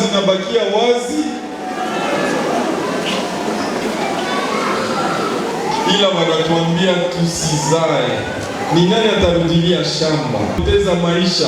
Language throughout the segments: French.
zinabakia wazi, ila wanatuambia tusizae. Ni nani atarudilia shamba? Poteza maisha.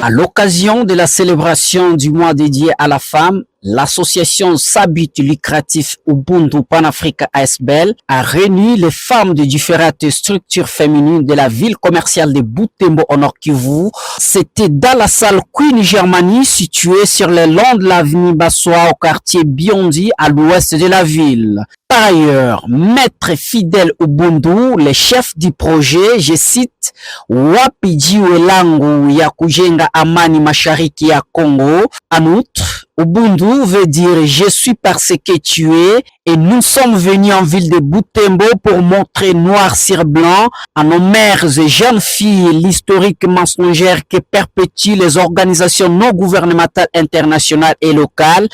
À l'occasion de la célébration du mois dédié à la femme, l'association sans but lucratif Ubuntu Panafrica ASBL a réuni les femmes de différentes structures féminines de la ville commerciale de Butembo au Nord Kivu. C'était dans la salle Queen Germany située sur le long de l'avenue Bassoa au quartier Biondi à l'ouest de la ville. Par ailleurs, Maître Fidèle Ubuntu, le chef du projet, je cite, Wapijiwe langu ya kujenga amani mashariki ya Congo. En outre, Ubuntu veut dire je suis parce que tu es, et nous sommes venus en ville de Butembo pour montrer noir sur blanc à nos mères et jeunes filles l'historique mensongère que perpétuent les organisations non gouvernementales internationales et locales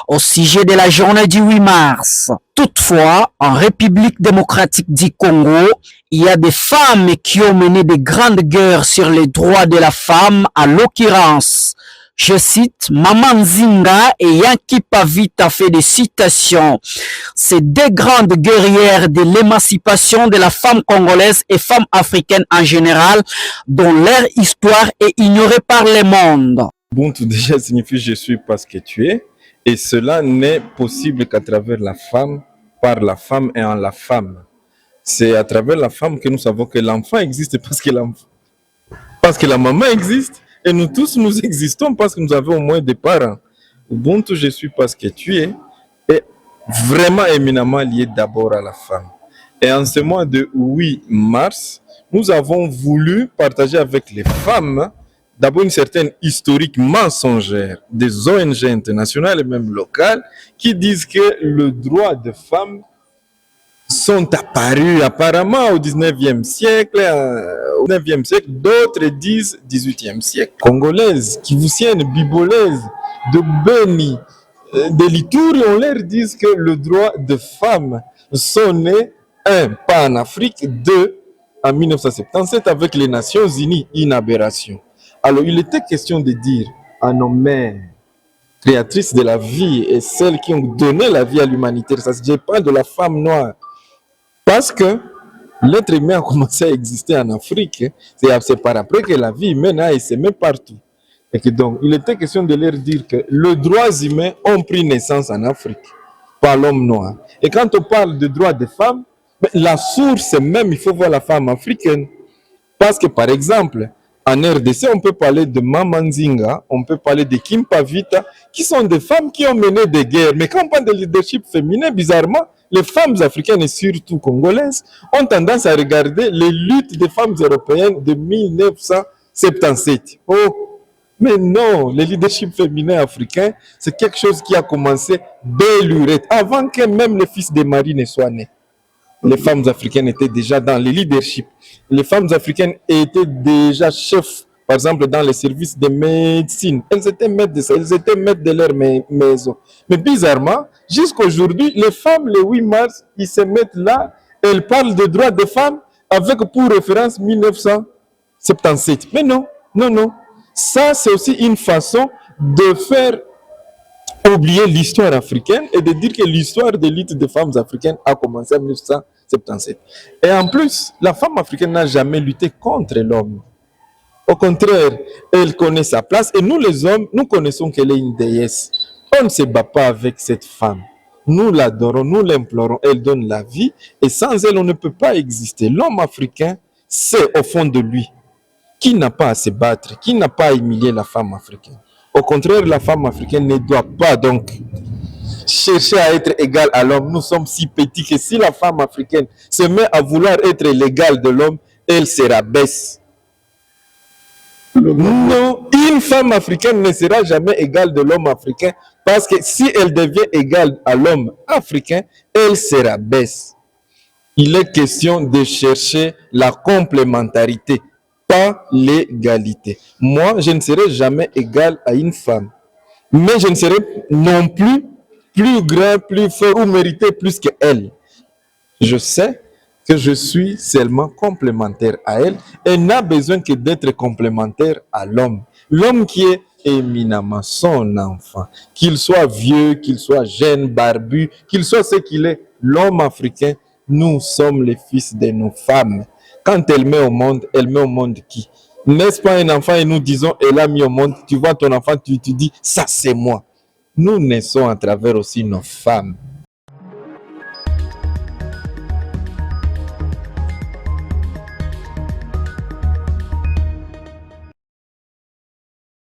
au sujet de la journée du 8 mars. Toutefois, en République démocratique du Congo, il y a des femmes qui ont mené de grandes guerres sur les droits de la femme, à l'occurrence, je cite, Maman Nzinga et Yanki Pavita fait des citations. Ces deux grandes guerrières de l'émancipation de la femme congolaise et femme africaine en général, dont leur histoire est ignorée par le monde. Ubuntu déjà signifie je suis parce que tu es, et cela n'est possible qu'à travers la femme, par la femme et en la femme. C'est à travers la femme que nous savons que l'enfant existe parce que la maman existe. Et nous tous, nous existons parce que nous avons au moins des parents. Ubuntu, je suis parce que tu es, est vraiment éminemment lié d'abord à la femme. Et en ce mois de 8 mars, nous avons voulu partager avec les femmes d'abord une certaine historique mensongère des ONG internationales et même locales qui disent que le droit des femmes sont apparus apparemment au 19e siècle, d'autres disent 18e siècle. Congolaises, kivusiennes, bibolaises, de Beni, de Lituri, on leur dit que le droit des femmes sont nés, un, pas en Afrique, deux, en 1977 avec les Nations Unies, une aberration. Alors il était question de dire à nos mères, créatrices de la vie et celles qui ont donné la vie à l'humanité, ça se dit pas de la femme noire, parce que l'être humain a commencé à exister en Afrique, c'est par après que la vie humaine a essaimé partout. Et que donc, il était question de leur dire que les droits humains ont pris naissance en Afrique par l'homme noir. Et quand on parle de droits des femmes, la source même, il faut voir la femme africaine. Parce que par exemple, en RDC, on peut parler de Maman Nzinga, on peut parler de Kim Pavita, qui sont des femmes qui ont mené des guerres. Mais quand on parle de leadership féminin, bizarrement, les femmes africaines et surtout congolaises ont tendance à regarder les luttes des femmes européennes de 1977. Oh, mais non, le leadership féminin africain, c'est quelque chose qui a commencé dès l'urette, avant que même le fils de Marie ne soit né. Les femmes africaines étaient déjà dans le leadership. Les femmes africaines étaient déjà chefs, par exemple, dans les services de médecine. Elles étaient maîtres de ça, elles étaient maîtres de leur maison. Mais bizarrement, jusqu'aujourd'hui, les femmes, le 8 mars, ils se mettent là, elles parlent de droits des femmes avec pour référence 1977. Mais non, non, non. Ça, c'est aussi une façon de faire oublier l'histoire africaine et de dire que l'histoire de lutte des femmes africaines a commencé en 1977. Et en plus, la femme africaine n'a jamais lutté contre l'homme. Au contraire, elle connaît sa place et nous les hommes, nous connaissons qu'elle est une déesse. On ne se bat pas avec cette femme. Nous l'adorons, nous l'implorons, elle donne la vie et sans elle, on ne peut pas exister. L'homme africain, c'est au fond de lui qui n'a pas à se battre, qui n'a pas à humilier la femme africaine. Au contraire, la femme africaine ne doit pas donc chercher à être égale à l'homme. Nous sommes si petits que si la femme africaine se met à vouloir être l'égale de l'homme, elle se rabaisse. Non, une femme africaine ne sera jamais égale de l'homme africain parce que si elle devient égale à l'homme africain, elle se rabaisse. Il est question de chercher la complémentarité, pas l'égalité. Moi, je ne serai jamais égal à une femme, mais je ne serai non plus grand, plus fort ou mériter plus qu'elle. Je sais que je suis seulement complémentaire à elle et n'a besoin que d'être complémentaire à l'homme. L'homme qui est éminemment son enfant, qu'il soit vieux, qu'il soit jeune, barbu, qu'il soit ce qu'il est, l'homme africain, nous sommes les fils de nos femmes. Quand elle met au monde qui? N'est-ce pas un enfant et nous disons, elle a mis au monde, tu vois ton enfant, tu dis, ça c'est moi. Nous naissons à travers aussi nos femmes.